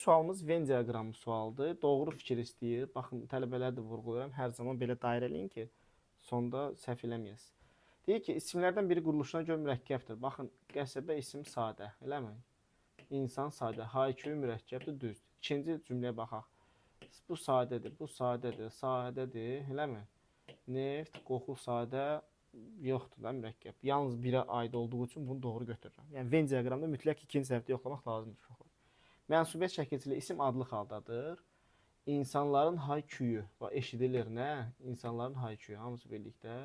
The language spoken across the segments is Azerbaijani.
Sualımız Venn diaqramı sualdır. Doğru fikir istəyir. Baxın, tələbələr də vurğuluyorum. Hər zaman belə dairə eləyin ki, sonda səhv eləməyəsiniz. Deyir ki, isimlərdən biri quruluşuna görə mürəkkəbdir. Baxın, qəsəbə isim sadə, eləmi? İnsan sadə, Hayku mürəkkəbdir, düzdür. İkinci cümləyə baxaq. Bu sadədir, bu sadədir, sadədir, eləmi? Neft, qoxu sadə yoxdur da mürəkkəb. Yalnız birə aid olduğu üçün bunu doğru götürürəm. Yəni Venn diaqramda mütləq ikinci tərəfdə yoxlamaq lazımdır uşaqlar. Mənsubiyyət şəkilçili isim adlıq haldadır. İnsanların hay-küyü eşidilir nə? İnsanların hay-küyü hamısı birlikdə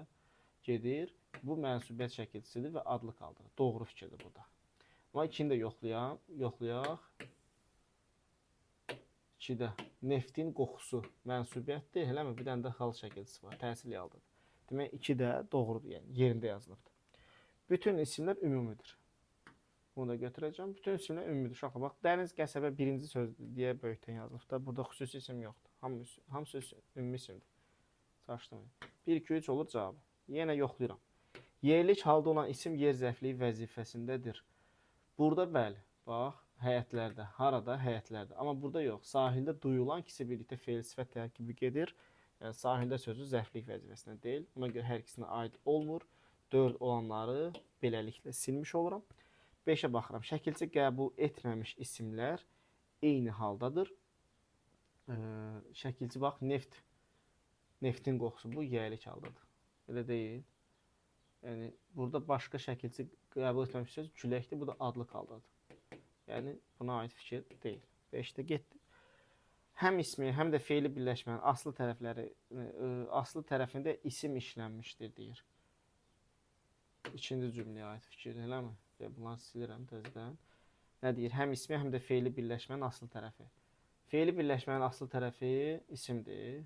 gedir. Bu mənsubiyyət şəkilçisidir və adlıq haldadır. Doğru fikirdir burada. Amma ikini də yoxlayaq. 2-də neftin qoxusu mənsubiyyətdir, eləmi? Bir dənə də xal şəkilçisi var, təsir yaldadır. Demək 2 də doğrudur, yəni yerində yazılıbdır. Bütün isimlər ümumidir. Bunu da götürəcəm. Bütün isimlər ümumidir. Uşaqlar, bax, dəniz, qəsəbə birinci sözdür deyə böyükdən yazılıbdır. Burada xüsusi isim yoxdur. Hamısı ümumi isimdir. Çaşdırmayın. 1, 2, 3 olur cavabı. Yenə yoxlayıram. Yerlik halda olan isim yer zərfliyi vəzifəsindədir. Burada bəli, bax, həyətlərdə, harada həyətlərdə. Amma burada yox. Sahildə duyulan ikisi birlikdə feil sifət tərkibi gedir. Yəni sahildə sözü zərflik vəzifəsində deyil. Buna görə hər ikisinə aid olmur. 4 olanları beləliklə silmiş oluram. 5-ə baxıram. Şəkilçi qəbul etməmiş isimlər eyni haldadır. Şəkilçi bax, neftin qoxusu bu yəylik haldadır. Elə deyil. Yəni burada başqa şəkilçi qəbul etməmiş söz küləkdir, bu da adlıq haldadır. Yəni buna aid fikir deyil. 5-də getdi. Həm ismi, həm də feili birləşmənin aslı tərəfində isim işlənmişdir deyir. İkinci cümləyə aid fikir, eləmi? Bunları silirəm təzədən. Nə deyir? Həm ismi, həm də feili birləşmənin aslı tərəfi. Feili birləşmənin aslı tərəfi isimdir.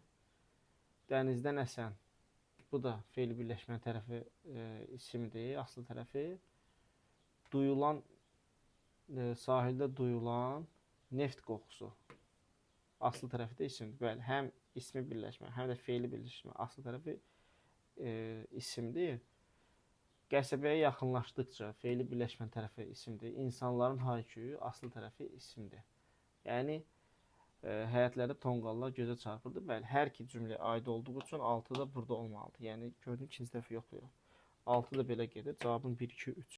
Dənizdən əsən. Bu da feili birləşmənin tərəfi isimdir, aslı tərəfi. Sahildə duyulan neft qoxusu. Aslı tərəfi də isimdir. Bəli, həm ismi birləşmə, həm də feili birləşmə aslı tərəfi isimdir. Qəsəbəyə yaxınlaşdıqca feili birləşmə tərəfi isimdir. İnsanların hay-küyü aslı tərəfi isimdir. Yəni həyətlərdə tonqallar gözə çarpırdı. Bəli, hər iki cümləyə aid olduğu üçün 6 da burada olmalıdır. Yəni gördüyünüz ikinci tərəfi yoxlayır. 6 da belə gedir. Cavabın 1, 2, 3.